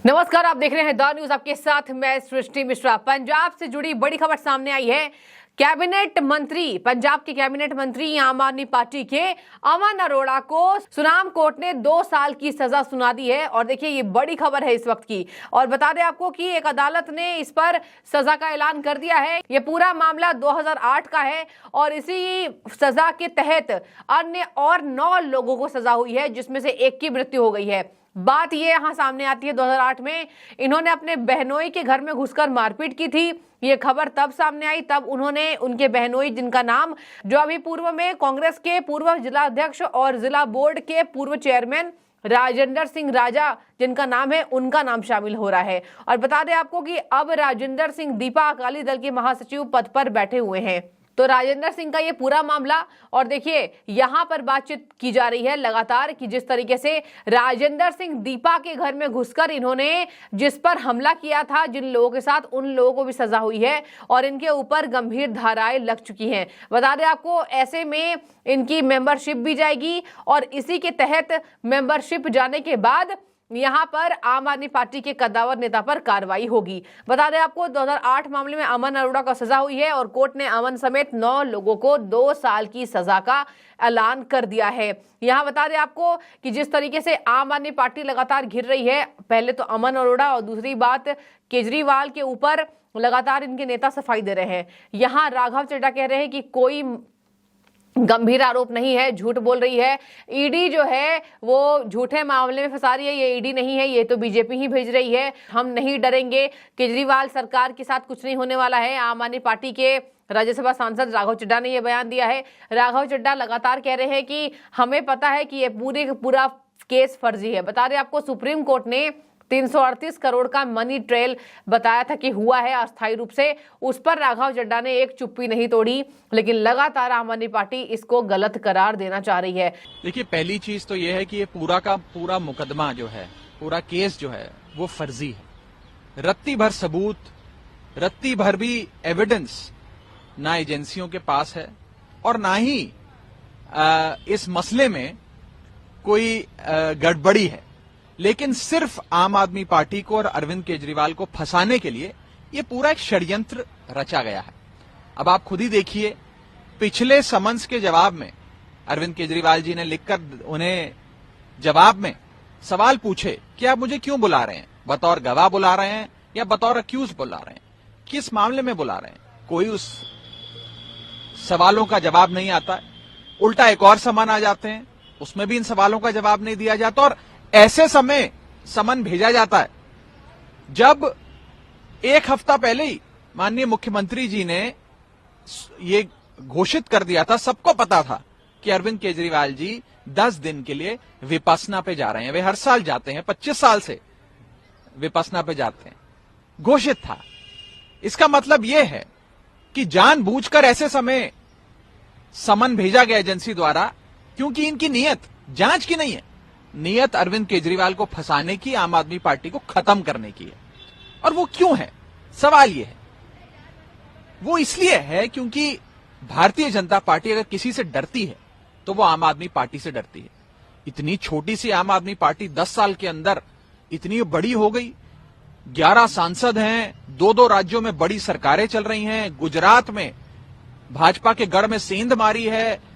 नमस्कार, आप देख रहे हैं द न्यूज। आपके साथ मैं सृष्टि मिश्रा। पंजाब से जुड़ी बड़ी खबर सामने आई है। कैबिनेट मंत्री, पंजाब के कैबिनेट मंत्री आम आदमी पार्टी के अमन अरोड़ा को सुप्रीम कोर्ट ने 2 साल की सजा सुना दी है। और देखिए, ये बड़ी खबर है इस वक्त की। और बता दें आपको कि एक अदालत ने इस पर सजा का ऐलान कर दिया है। ये पूरा मामला 2008 का है और इसी सजा के तहत अन्य और 9 लोगों को सजा हुई है, जिसमें से एक की मृत्यु हो गई है। बात ये यहां सामने आती है, 2008 में इन्होंने अपने बहनोई के घर में घुसकर मारपीट की थी। ये खबर तब सामने आई, तब उन्होंने उनके बहनोई, जिनका नाम जो अभी पूर्व में कांग्रेस के पूर्व जिला अध्यक्ष और जिला बोर्ड के पूर्व चेयरमैन राजेंद्र सिंह राजा, जिनका नाम है, उनका नाम शामिल हो रहा है। और बता दें आपको कि अब राजेंद्र सिंह दीपा अकाली दल के महासचिव पद पर बैठे हुए हैं। तो राजेंद्र सिंह का ये पूरा मामला, और देखिए यहां पर बातचीत की जा रही है लगातार कि जिस तरीके से राजेंद्र सिंह दीपा के घर में घुसकर इन्होंने जिस पर हमला किया था, जिन लोगों के साथ, उन लोगों को भी सजा हुई है और इनके ऊपर गंभीर धाराएं लग चुकी हैं। बता दें आपको, ऐसे में इनकी मेंबरशिप भी जाएगी और इसी के तहत मेंबरशिप जाने के बाद यहां पर आम आदमी पार्टी के कद्दावर नेता पर कार्रवाई होगी। बता दें आपको, 2008 मामले में अमन अरोड़ा को सजा हुई है और कोर्ट ने अमन समेत 9 लोगों को 2 साल की सजा का ऐलान कर दिया है। यहां बता दें आपको कि जिस तरीके से आम आदमी पार्टी लगातार घिर रही है, पहले तो अमन अरोड़ा और दूसरी बात केजरीवाल के ऊपर लगातार इनके नेता सफाई दे रहे हैं। यहां राघव चड्ढा कह रहे हैं कि कोई गंभीर आरोप नहीं है, झूठ बोल रही है। ईडी जो है वो झूठे मामले में फंसा रही है। ये ईडी नहीं है, ये तो बीजेपी ही भेज रही है। हम नहीं डरेंगे, केजरीवाल सरकार के साथ कुछ नहीं होने वाला है। आम आदमी पार्टी के राज्यसभा सांसद राघव चड्ढा ने यह बयान दिया है। राघव चड्ढा लगातार कह रहे हैं कि हमें पता है कि ये पूरा केस फर्जी है। बता दें आपको, सुप्रीम कोर्ट ने 338 करोड़ का मनी ट्रेल बताया था कि हुआ है अस्थायी रूप से। उस पर राघव चड्ढा ने एक चुप्पी नहीं तोड़ी, लेकिन लगातार आम आदमी पार्टी इसको गलत करार देना चाह रही है। देखिए, पहली चीज तो यह है कि ये पूरा का पूरा मुकदमा जो है, पूरा केस जो है, वो फर्जी है। रत्ती भर सबूत, रत्ती भर भी एविडेंस ना एजेंसियों के पास है और ना ही इस मसले में कोई गड़बड़ी है। लेकिन सिर्फ आम आदमी पार्टी को और अरविंद केजरीवाल को फंसाने के लिए ये पूरा एक षड्यंत्र रचा गया है। अब आप खुद ही देखिए, पिछले समन्स के जवाब में अरविंद केजरीवाल जी ने लिखकर उन्हें जवाब में सवाल पूछे कि आप मुझे क्यों बुला रहे हैं, बतौर गवाह बुला रहे हैं या बतौर अक्यूज बुला रहे हैं, किस मामले में बुला रहे हैं। कोई उस सवालों का जवाब नहीं आता है। उल्टा एक और समन आ जाते हैं, उसमें भी इन सवालों का जवाब नहीं दिया जाता। और ऐसे समय समन भेजा जाता है जब 1 हफ्ता पहले ही माननीय मुख्यमंत्री जी ने ये घोषित कर दिया था, सबको पता था कि अरविंद केजरीवाल जी 10 दिन के लिए विपस्सना पे जा रहे हैं। वे हर साल जाते हैं, 25 साल से विपस्सना पे जाते हैं, घोषित था। इसका मतलब यह है कि जानबूझकर ऐसे समय समन भेजा गया एजेंसी द्वारा, क्योंकि इनकी नीयत जांच की नहीं है। नीयत अरविंद केजरीवाल को फंसाने की, आम आदमी पार्टी को खत्म करने की है। और वो क्यों है, सवाल यह है। वो इसलिए है क्योंकि भारतीय जनता पार्टी अगर किसी से डरती है तो वो आम आदमी पार्टी से डरती है। इतनी छोटी सी आम आदमी पार्टी 10 साल के अंदर इतनी बड़ी हो गई। 11 सांसद हैं, 2-2 राज्यों में बड़ी सरकारें चल रही हैं। गुजरात में भाजपा के गढ़ में सेंध मारी है,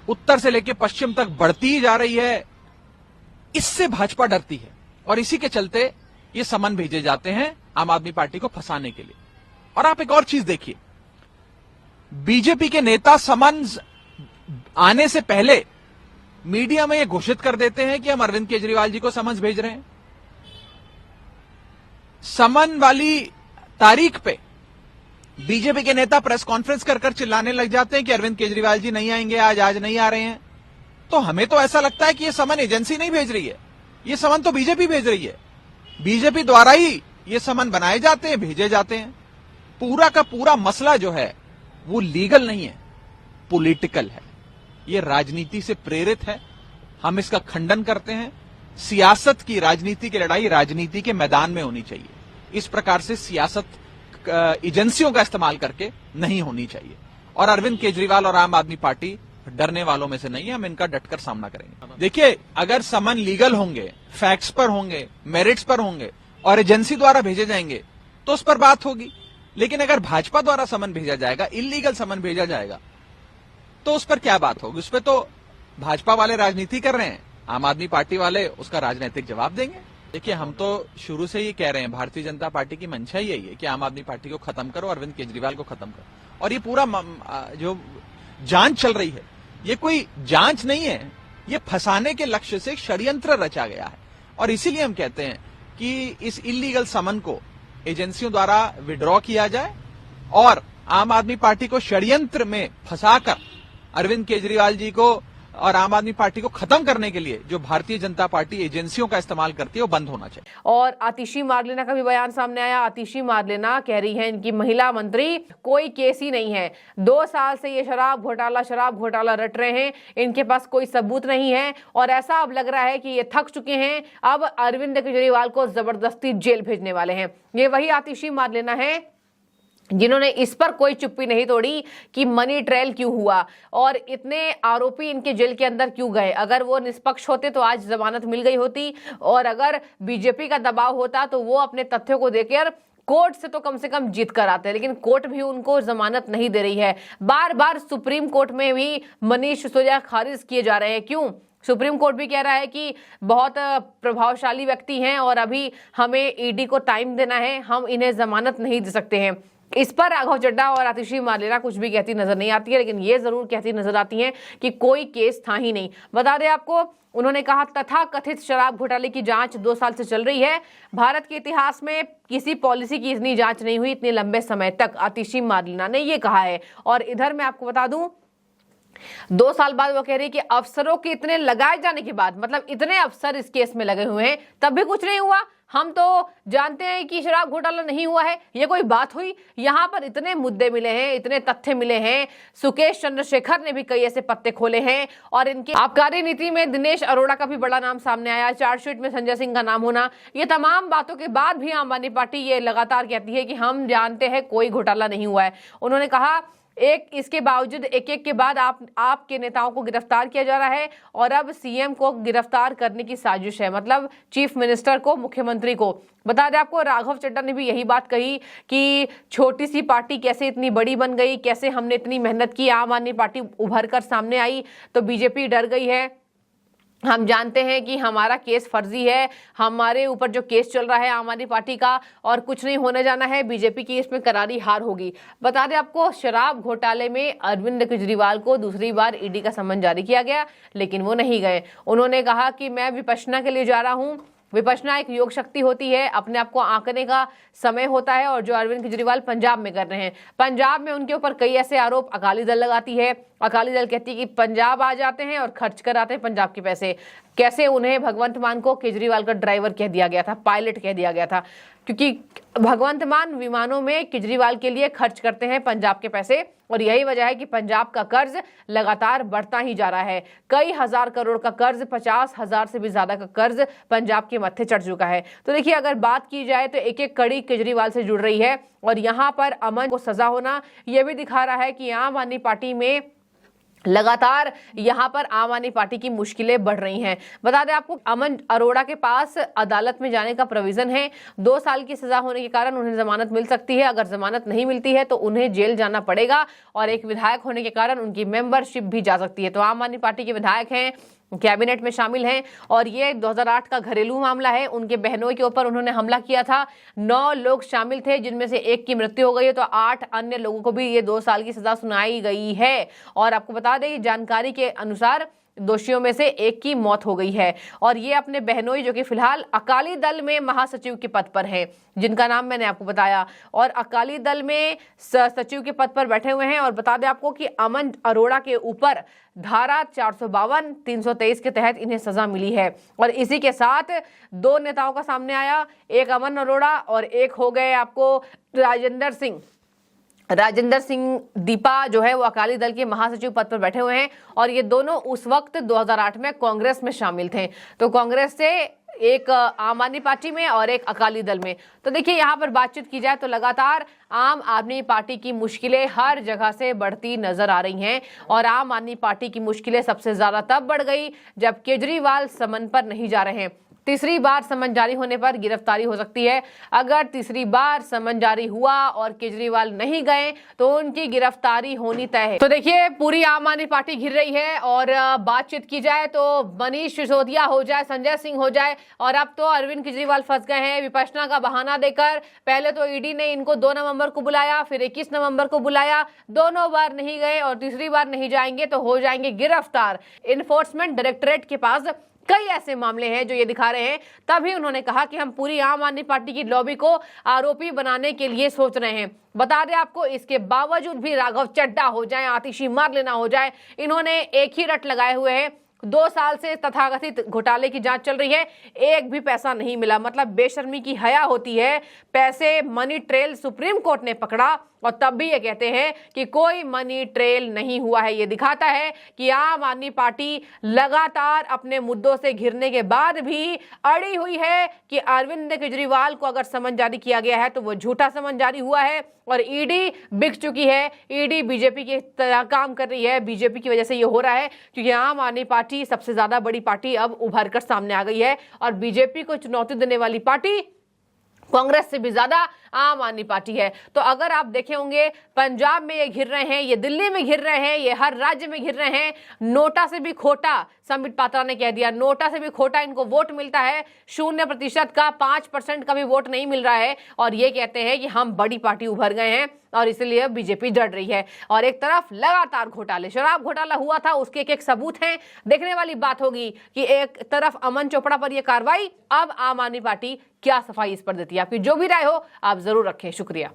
उत्तर से लेकर पश्चिम तक बढ़ती ही जा रही है। इससे भाजपा डरती है और इसी के चलते ये समन भेजे जाते हैं आम आदमी पार्टी को फंसाने के लिए। और आप एक और चीज देखिए, बीजेपी के नेता समन आने से पहले मीडिया में ये घोषित कर देते हैं कि हम अरविंद केजरीवाल जी को समन भेज रहे हैं। समन वाली तारीख पे बीजेपी के नेता प्रेस कॉन्फ्रेंस कर चिल्लाने लग जाते हैं कि अरविंद केजरीवाल जी नहीं आएंगे, आज नहीं आ रहे हैं। तो हमें तो ऐसा लगता है कि ये समन एजेंसी नहीं भेज रही है, ये समन तो बीजेपी भेज रही है। बीजेपी द्वारा ही ये समन बनाए जाते हैं, भेजे जाते हैं। पूरा का पूरा मसला जो है वो लीगल नहीं है, पॉलिटिकल है। ये राजनीति से प्रेरित है। हम इसका खंडन करते हैं। सियासत की, राजनीति की लड़ाई राजनीति के मैदान में होनी चाहिए। इस प्रकार से सियासत एजेंसियों का इस्तेमाल करके नहीं होनी चाहिए। और अरविंद केजरीवाल और आम आदमी पार्टी डरने वालों में से नहीं है, हम इनका डटकर सामना करेंगे। देखिए, अगर समन लीगल होंगे, फैक्ट्स पर होंगे, मेरिट्स पर होंगे और एजेंसी द्वारा भेजे जाएंगे तो उस पर बात होगी। लेकिन अगर भाजपा द्वारा समन भेजा जाएगा, इलीगल समन भेजा जाएगा, तो उस पर क्या बात होगी? उस पर तो भाजपा वाले राजनीति कर रहे हैं, आम आदमी पार्टी वाले उसका राजनीतिक जवाब देंगे। देखिए, हम तो शुरू से ही कह रहे हैं, भारतीय जनता पार्टी की मंशा ही यही है कि आम आदमी पार्टी को खत्म करो, अरविंद केजरीवाल को खत्म करो। और ये पूरा जो जांच चल रही है, ये कोई जांच नहीं है, ये फंसाने के लक्ष्य से षड्यंत्र रचा गया है। और इसीलिए हम कहते हैं कि इस इलीगल समन को एजेंसियों द्वारा विड्रॉ किया जाए और आम आदमी पार्टी को षड्यंत्र में फंसाकर अरविंद केजरीवाल जी को और आम आदमी पार्टी को खत्म करने के लिए जो भारतीय जनता पार्टी एजेंसियों का इस्तेमाल करती है वो बंद होना चाहिए। और आतिशी मार्लेना का भी बयान सामने आया। आतिशी मार्लेना कह रही है इनकी महिला मंत्री कोई केस ही नहीं है, 2 साल से ये शराब घोटाला रट रहे हैं, इनके पास कोई सबूत नहीं है और ऐसा अब लग रहा है कि ये थक चुके हैं, अब अरविंद केजरीवाल को जबरदस्ती जेल भेजने वाले हैं। ये वही आतिशी मार्लेना है जिन्होंने इस पर कोई चुप्पी नहीं तोड़ी कि मनी ट्रेल क्यों हुआ और इतने आरोपी इनके जेल के अंदर क्यों गए। अगर वो निष्पक्ष होते तो आज जमानत मिल गई होती और अगर बीजेपी का दबाव होता तो वो अपने तथ्यों को देकर कोर्ट से तो कम से कम जीत कर आते हैं, लेकिन कोर्ट भी उनको जमानत नहीं दे रही है। बार बार सुप्रीम कोर्ट में भी मनीष सिसोदिया खारिज किए जा रहे हैं। क्यों? सुप्रीम कोर्ट भी कह रहा है कि बहुत प्रभावशाली व्यक्ति हैं और अभी हमें ईडी को टाइम देना है, हम इन्हें जमानत नहीं दे सकते हैं। इस पर राघव चड्ढा और आतिशी मार्लेना कुछ भी कहती नजर नहीं आती है, लेकिन ये जरूर कहती नजर आती हैं कि कोई केस था ही नहीं। बता दें आपको, उन्होंने कहा तथा कथित शराब घोटाले की जांच 2 साल से चल रही है। भारत के इतिहास में किसी पॉलिसी की इतनी जांच नहीं हुई इतने लंबे समय तक, आतिशी मार्लेना ने ये कहा है। और इधर मैं आपको बता दूं, 2 साल बाद वो कह रही है कि अफसरों के इतने लगाए जाने के बाद, मतलब इतने अफसर इस केस में लगे हुए हैं तब भी कुछ नहीं हुआ। हम तो जानते हैं कि शराब घोटाला नहीं हुआ है, ये कोई बात हुई? यहाँ पर इतने मुद्दे मिले हैं, इतने तथ्य मिले हैं, सुकेश चंद्रशेखर ने भी कई ऐसे पत्ते खोले हैं और इनके आबकारी नीति में दिनेश अरोड़ा का भी बड़ा नाम सामने आया, चार्जशीट में संजय सिंह का नाम होना। ये तमाम बातों के बाद भी आम आदमी पार्टी ये लगातार कहती है कि हम जानते हैं कोई घोटाला नहीं हुआ है। उन्होंने कहा इसके बावजूद एक के बाद आपके नेताओं को गिरफ्तार किया जा रहा है और अब सीएम को गिरफ्तार करने की साजिश है, मतलब चीफ मिनिस्टर को, मुख्यमंत्री को। बता दें आपको, राघव चड्ढा ने भी यही बात कही कि छोटी सी पार्टी कैसे इतनी बड़ी बन गई, कैसे हमने इतनी मेहनत की, आम आदमी पार्टी उभर कर सामने आई तो बीजेपी डर गई है। हम जानते हैं कि हमारा केस फर्जी है, हमारे ऊपर जो केस चल रहा है आम आदमी पार्टी का, और कुछ नहीं होने जाना है, बीजेपी की इसमें करारी हार होगी। बता दें आपको, शराब घोटाले में अरविंद केजरीवाल को दूसरी बार ईडी का समन जारी किया गया, लेकिन वो नहीं गए। उन्होंने कहा कि मैं विपश्यना के लिए जा रहा हूं। विपश्यना एक योग शक्ति होती है, अपने आप को आंकने का समय होता है, और जो अरविंद केजरीवाल पंजाब में कर रहे हैं, पंजाब में उनके ऊपर कई ऐसे आरोप अकाली दल लगाती है। अकाली दल कहती है कि पंजाब आ जाते हैं और खर्च कर आते हैं पंजाब के पैसे। कैसे उन्हें भगवंत मान को केजरीवाल का ड्राइवर कह दिया गया था, पायलट कह दिया गया था, क्योंकि भगवंत मान विमानों में केजरीवाल के लिए खर्च करते हैं पंजाब के पैसे, और यही वजह है कि पंजाब का कर्ज लगातार बढ़ता ही जा रहा है। कई हजार करोड़ का कर्ज, 50,000 से भी ज्यादा का कर्ज पंजाब के मत्थे चढ़ चुका है। तो देखिए, अगर बात की जाए तो एक एक कड़ी केजरीवाल से जुड़ रही है, और यहाँ पर अमन को सजा होना यह भी दिखा रहा है कि आम आदमी पार्टी में लगातार यहाँ पर आम आदमी पार्टी की मुश्किलें बढ़ रही हैं। बता दें आपको, अमन अरोड़ा के पास अदालत में जाने का प्रोविजन है। 2 साल की सजा होने के कारण उन्हें जमानत मिल सकती है। अगर जमानत नहीं मिलती है तो उन्हें जेल जाना पड़ेगा, और एक विधायक होने के कारण उनकी मेंबरशिप भी जा सकती है। तो आम आदमी पार्टी के विधायक हैं, कैबिनेट में शामिल हैं, और ये 2008 का घरेलू मामला है। उनके बहनों के ऊपर उन्होंने हमला किया था, 9 लोग शामिल थे, जिनमें से 1 की मृत्यु हो गई है, तो 8 अन्य लोगों को भी ये 2 साल की सजा सुनाई गई है। और आपको बता दें, जानकारी के अनुसार दोषियों में से 1 की मौत हो गई है, और ये अपने बहनोई जो कि फिलहाल अकाली दल में महासचिव के पद पर हैं, जिनका नाम मैंने आपको बताया, और अकाली दल में सचिव के पद पर बैठे हुए हैं। और बता दें आपको कि अमन अरोड़ा के ऊपर धारा 452, 323 के तहत इन्हें सजा मिली है। और इसी के साथ 2 नेताओं का सामने आया, एक अमन अरोड़ा और एक हो गए आपको राजेंद्र सिंह दीपा, जो है वो अकाली दल के महासचिव पद पर बैठे हुए हैं, और ये दोनों उस वक्त 2008 में कांग्रेस में शामिल थे। तो कांग्रेस से एक आम आदमी पार्टी में और एक अकाली दल में। तो देखिए यहाँ पर बातचीत की जाए तो लगातार आम आदमी पार्टी की मुश्किलें हर जगह से बढ़ती नजर आ रही हैं और आम आदमी पार्टी की मुश्किलें सबसे ज्यादा तब बढ़ गई जब केजरीवाल समन पर नहीं जा रहे हैं। तीसरी बार समन जारी होने पर गिरफ्तारी हो सकती है। अगर तीसरी बार समन जारी हुआ और केजरीवाल नहीं गए तो उनकी गिरफ्तारी होनी तय है। तो देखिए पूरी आम आदमी पार्टी घिर रही है और बातचीत की जाए तो मनीष सिसोदिया हो जाए, संजय सिंह हो जाए और अब तो अरविंद केजरीवाल फंस गए हैं विपश्यना का बहाना देकर। पहले तो ईडी ने इनको 2 नवंबर को बुलाया, फिर 21 नवंबर को बुलाया, दोनों बार नहीं गए और तीसरी बार नहीं जाएंगे तो हो जाएंगे गिरफ्तार। इन्फोर्समेंट डायरेक्टरेट के पास कई ऐसे मामले हैं जो ये दिखा रहे हैं। तभी उन्होंने कहा कि हम पूरी आम आदमी पार्टी की लॉबी को आरोपी बनाने के लिए सोच रहे हैं। बता दें आपको, इसके बावजूद भी राघव चड्ढा हो जाए, आतिशी मार लेना हो जाए, इन्होंने एक ही रट लगाए हुए हैं। 2 साल से तथाकथित घोटाले की जांच चल रही है, एक भी पैसा नहीं मिला। मतलब बेशर्मी की हया होती है। पैसे मनी ट्रेल सुप्रीम कोर्ट ने पकड़ा और तब भी ये कहते हैं कि कोई मनी ट्रेल नहीं हुआ है। ये दिखाता है कि आम आदमी पार्टी लगातार अपने मुद्दों से घिरने के बाद भी अड़ी हुई है कि अरविंद केजरीवाल को अगर समन जारी किया गया है तो वो झूठा समन जारी हुआ है और ईडी बिक चुकी है। ईडी बीजेपी के तरह काम कर रही है। बीजेपी की वजह से ये हो रहा है क्योंकि आम आदमी पार्टी सबसे ज्यादा बड़ी पार्टी अब उभर कर सामने आ गई है और बीजेपी को चुनौती देने वाली पार्टी कांग्रेस से भी ज्यादा आम आदमी पार्टी है। तो अगर आप देखे होंगे पंजाब में ये घिर रहे हैं, ये दिल्ली में घिर रहे हैं, ये हर राज्य में घिर रहे हैं। नोटा से भी खोटा, संबित पात्रा ने कह दिया, नोटा से भी खोटा इनको वोट मिलता है। 0% का, 5% का भी वोट नहीं मिल रहा है और ये कहते हैं कि हम बड़ी पार्टी उभर गए हैं और इसलिए बीजेपी डर रही है। और एक तरफ लगातार घोटाले, शराब घोटाला हुआ था, उसके एक सबूत हैं। देखने वाली बात होगी कि एक तरफ अमन चोपड़ा पर यह कार्रवाई, अब आम आदमी पार्टी क्या सफाई इस पर देती है। आपकी जो भी राय हो आप जरूर रखें। शुक्रिया।